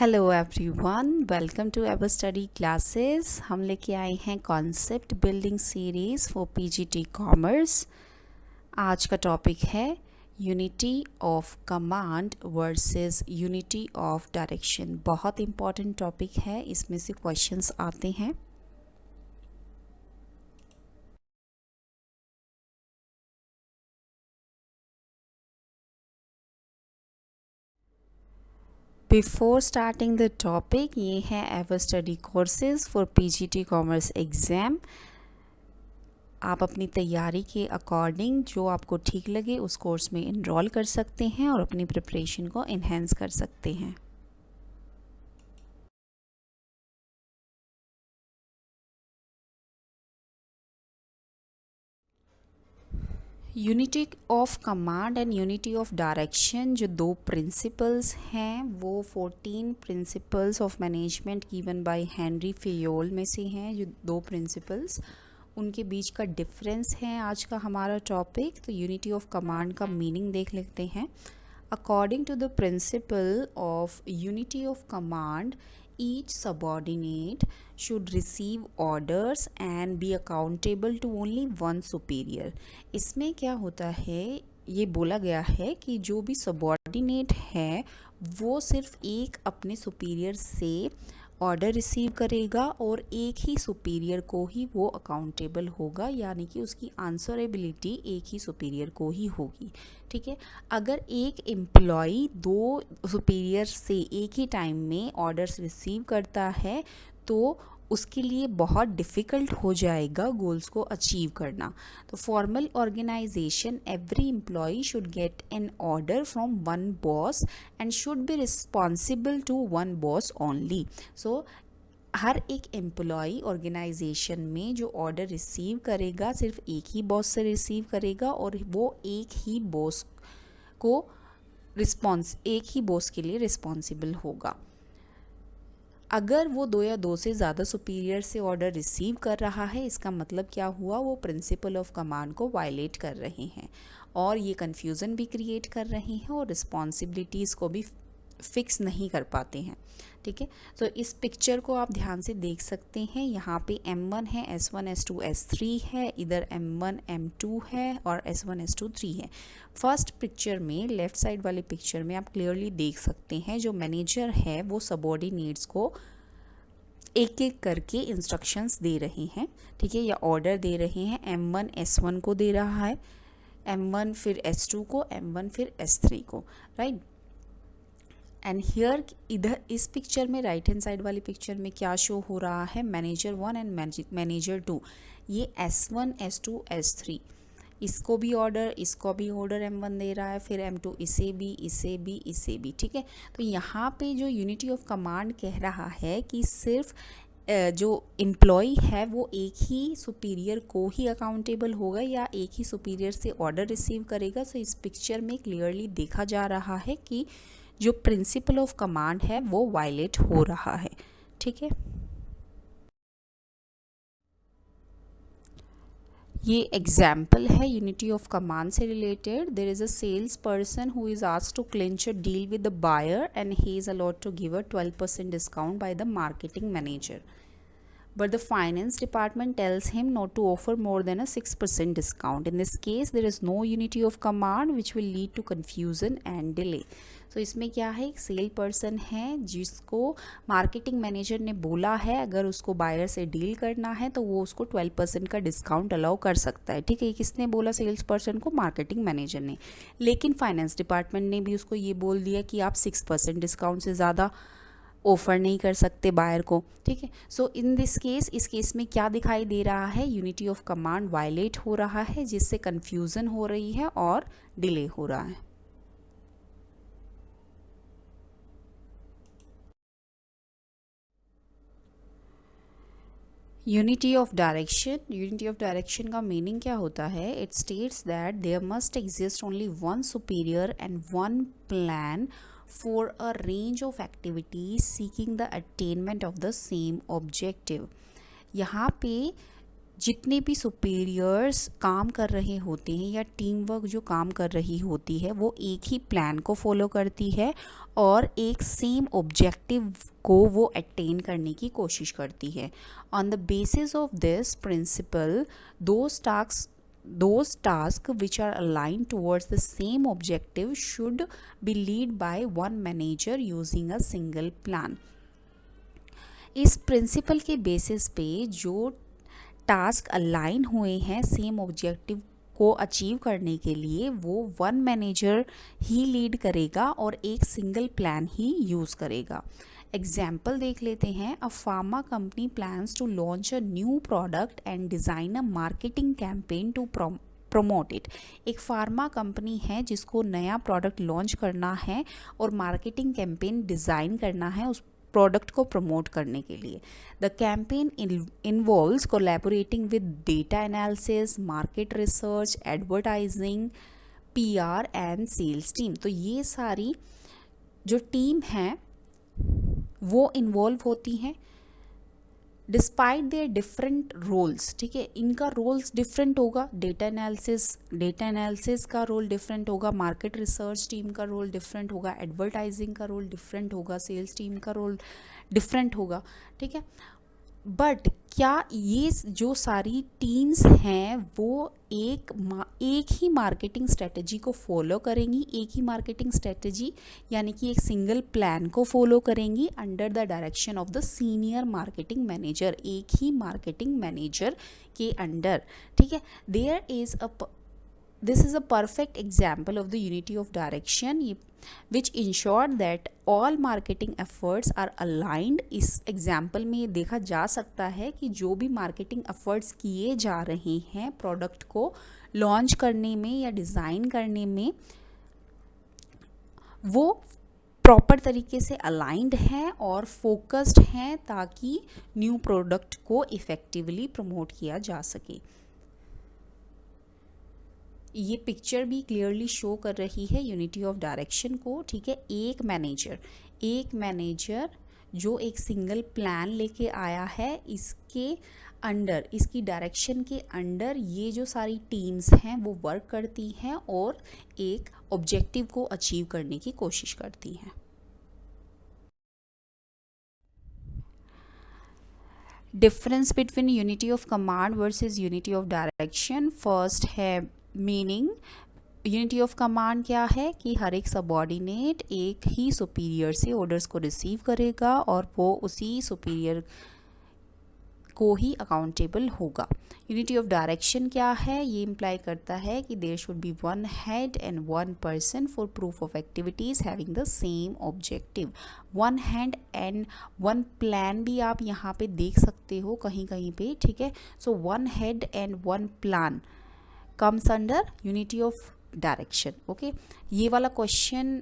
Hello everyone, welcome to ever study classes. हम लेके आए हैं concept building series for PGT commerce. आज का टॉपिक है unity of command versus unity of direction. बहुत इंपॉर्टेंट टॉपिक है, इसमें से क्वेश्चंस आते हैं। बिफोर स्टार्टिंग द टॉपिक, ये है ever study courses for PGT commerce exam. आप अपनी तैयारी के अकॉर्डिंग जो आपको ठीक लगे उस कोर्स में इनरोल कर सकते हैं और अपनी प्रिपरेशन को इन्हेंस कर सकते हैं। Unity of command and unity of direction जो दो प्रिंसिपल्स हैं वो 14 principles of management given by Henry Fayol में से हैं। जो दो प्रिंसिपल्स, उनके बीच का डिफरेंस है आज का हमारा टॉपिक। तो यूनिटी ऑफ कमांड का मीनिंग देख लेते हैं। According to the principle of unity of command, each subordinate should receive orders and be accountable to only one superior। इसमें क्या होता है, ये बोला गया है कि जो भी सबॉर्डिनेट है वो सिर्फ एक अपने सुपीरियर से ऑर्डर रिसीव करेगा और एक ही सुपीरियर को ही वो अकाउंटेबल होगा, यानी कि उसकी आंसरेबिलिटी एक ही सुपीरियर को ही होगी। ठीक है, अगर एक एम्प्लॉय दो सुपीरियर से एक ही टाइम में ऑर्डर्स रिसीव करता है तो उसके लिए बहुत डिफ़िकल्ट हो जाएगा गोल्स को अचीव करना। तो formal organisation, every employee should get an order from one boss and should be responsible to one boss only. So हर एक एम्प्लॉय ऑर्गेनाइजेशन में जो ऑर्डर रिसीव करेगा सिर्फ एक ही बॉस से रिसीव करेगा और वो एक ही बॉस के लिए रिस्पॉन्सिबल होगा। अगर वो दो या दो से ज़्यादा सुपीरियर से ऑर्डर रिसीव कर रहा है, इसका मतलब क्या हुआ, वो प्रिंसिपल ऑफ कमांड को वायलेट कर रहे हैं और ये कन्फ्यूज़न भी क्रिएट कर रहे हैं और रिस्पॉन्सिबिलिटीज़ को भी फिक्स नहीं कर पाते हैं। ठीक है, तो इस पिक्चर को आप ध्यान से देख सकते हैं। यहाँ पे M1 है, S1 S2 S3 है, इधर M1 M2 है और S1 S2 3 है। फर्स्ट पिक्चर में, लेफ़्ट साइड वाले पिक्चर में आप क्लियरली देख सकते हैं जो मैनेजर है वो सबॉर्डिनेट्स को एक एक करके इंस्ट्रक्शंस दे रहे हैं। ठीक है, या ऑर्डर दे रहे हैं। M1 S1 को दे रहा है, M1 फिर S2 को, M1 फिर S3 को, राइट। एंड हियर, इधर इस पिक्चर में राइट हैंड साइड वाली पिक्चर में क्या शो हो रहा है, मैनेजर 1 एंड मैनेजर 2। ये S1 S2 S3, इसको भी ऑर्डर M1 दे रहा है, फिर M2 इसे भी। ठीक है, तो यहाँ पे जो यूनिटी ऑफ कमांड कह रहा है कि सिर्फ जो एम्प्लॉय है वो एक ही सुपीरियर को ही अकाउंटेबल होगा या एक ही सुपीरियर से ऑर्डर रिसीव करेगा। सो इस पिक्चर में क्लियरली देखा जा रहा है कि जो प्रिंसिपल ऑफ कमांड है वो वायलेट हो रहा है। ठीक है, ये एग्जाम्पल है यूनिटी ऑफ कमांड से related. There is a sales person who is asked to clinch a deal with the buyer and he is allowed to give a 12% discount by the marketing manager, but the finance department tells him not to offer more than a 6% discount. In this case, there is no unity of command which will lead to confusion and delay. तो इसमें क्या है, एक cell person है जिसको marketing manager ने बोला है अगर उसको बायर से डील करना है तो वो उसको 12% का डिस्काउंट अलाउ कर सकता है। ठीक है, किसने बोला, सेल्स पर्सन को, मार्केटिंग मैनेजर ने। लेकिन फाइनेंस डिपार्टमेंट ने भी उसको ये बोल दिया कि आप 6% डिस्काउंट से ज़्यादा ऑफ़र नहीं कर सकते बायर को। ठीक है, सो इन दिस केस, इस केस में क्या दिखाई दे रहा है, यूनिटी ऑफ कमांड वायलेट हो रहा है जिससे कन्फ्यूज़न हो रही है और डिले हो रहा है। यूनिटी ऑफ डायरेक्शन का मीनिंग क्या होता है, it states that there must exist only one superior and one plan for a range of activities seeking the attainment of the same objective। यहाँ पे जितने भी सुपीरियर्स काम कर रहे होते हैं या टीम वर्क जो काम कर रही होती है वो एक ही प्लान को फॉलो करती है और एक सेम ऑब्जेक्टिव को वो अटेन करने की कोशिश करती है. On the basis of this principle those tasks which are aligned towards the same objective should be led by one manager using a single plan. इस प्रिंसिपल के बेसिस पे जो टास्क अलाइन हुए हैं सेम ऑब्जेक्टिव को achieve करने के लिए वो वन मैनेजर ही लीड करेगा और एक सिंगल प्लान ही यूज़ करेगा. एग्जाम्पल देख लेते हैं. A pharma company plans to launch a new product and design a marketing campaign to promote it. एक फार्मा कंपनी है जिसको नया प्रोडक्ट लॉन्च करना है और मार्केटिंग कैंपेन डिज़ाइन करना है उस प्रोडक्ट को प्रमोट करने के लिए. The campaign involves collaborating with data analysis, market research, advertising, PR and sales team. तो ये सारी जो टीम हैं वो इन्वॉल्व होती हैं डिस्पाइट देयर डिफरेंट रोल्स. ठीक है, इनका रोल्स डिफरेंट होगा. डेटा एनालिसिस का रोल डिफरेंट होगा, मार्केट रिसर्च टीम का रोल डिफरेंट होगा, एडवर्टाइजिंग का रोल डिफरेंट होगा, सेल्स टीम का रोल डिफरेंट होगा. ठीक है, बट क्या ये जो सारी टीम्स हैं वो एक ही मार्केटिंग स्ट्रेटजी को फॉलो करेंगी, एक ही मार्केटिंग स्ट्रेटजी यानी कि एक सिंगल प्लान को फॉलो करेंगी under the direction of the senior marketing manager, एक ही मार्केटिंग मैनेजर के अंडर. ठीक है, this is a perfect example of the unity of direction which ensure that all marketing efforts are aligned. इस example में ये देखा जा सकता है कि जो भी मार्केटिंग एफर्ट्स किए जा रहे हैं प्रोडक्ट को लॉन्च करने में या डिज़ाइन करने में वो प्रॉपर तरीके से अलाइंड हैं और फोकस्ड हैं ताकि न्यू प्रोडक्ट को इफ़ेक्टिवली प्रमोट किया जा सके. ये पिक्चर भी क्लियरली शो कर रही है यूनिटी ऑफ डायरेक्शन को. ठीक है, एक मैनेजर जो एक सिंगल प्लान लेके आया है, इसके अंडर, इसकी डायरेक्शन के अंडर ये जो सारी टीम्स हैं वो वर्क करती हैं और एक ऑब्जेक्टिव को अचीव करने की कोशिश करती हैं. Difference between unity of command versus unity of direction. First है मीनिंग. यूनिटी ऑफ कमांड क्या है कि हर एक सबऑर्डिनेट एक ही सुपीरियर से ऑर्डर्स को रिसीव करेगा और वो उसी सुपीरियर को ही अकाउंटेबल होगा. यूनिटी ऑफ डायरेक्शन क्या है, ये इम्प्लाई करता है कि there should be one head and one person for proof of activities having the same objective. One hand and one plan भी आप यहाँ पे देख सकते हो कहीं कहीं पे. ठीक है, so one head and one plan comes under unity of direction. Okay, ये वाला क्वेश्चन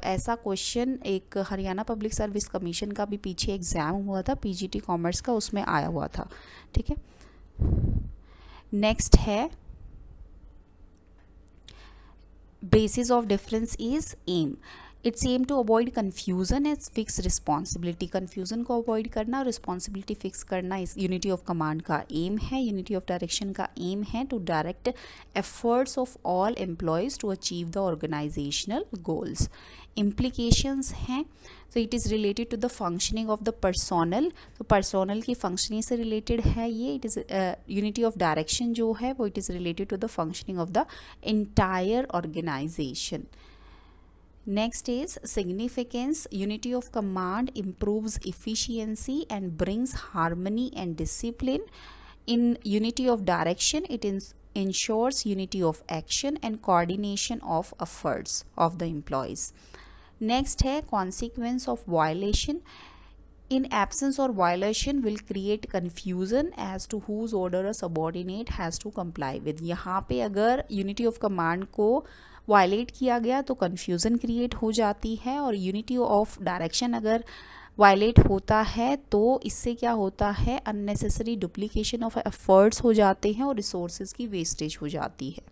ऐसा क्वेश्चन एक हरियाणा पब्लिक सर्विस कमीशन का भी पीछे एग्ज़ाम हुआ था, PGT कॉमर्स का, उसमें आया हुआ था. ठीक है, नेक्स्ट है basis of difference is aim. It's aim to avoid confusion as fix responsibility. Confusion को अवॉइड करना और रिस्पॉन्सिबिलिटी फिक्स करना इस यूनिटी ऑफ कमांड का एम है. यूनिटी ऑफ डायरेक्शन का एम है to direct efforts of all employees to achieve the organizational goals. Implications हैं, तो it is related to the functioning of the personnel. तो personnel की फंक्शनिंग से related है ये. It is unity of direction जो है वो it is related to the functioning of the entire organization. Next is significance. Unity of command improves efficiency and brings harmony and discipline. In unity of direction, it ensures unity of action and coordination of efforts of the employees. Next है consequence of violation. In absence or violation will create confusion as to whose order a subordinate has to comply with. यहाँ पे अगर unity of command को violet किया गया तो confusion create हो जाती है, और यूनिटी ऑफ डायरेक्शन अगर वायलेट होता है तो इससे क्या होता है, अननेसेसरी डुप्लीकेशन ऑफ एफर्ट्स हो जाते हैं और रिसोर्सेज की वेस्टेज हो जाती है.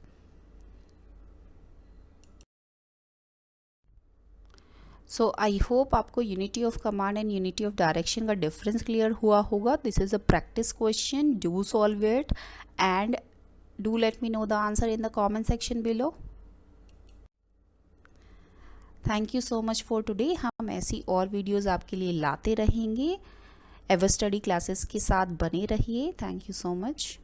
सो आई होप आपको unity of command and unity of direction का डिफरेंस क्लियर हुआ होगा. This is a practice question. Do solve it and do let me know the answer in the comment section below. Thank you so much for today. हम ऐसी और videos आपके लिए लाते रहेंगे. Ever study classes के साथ बने रहिए. Thank you so much.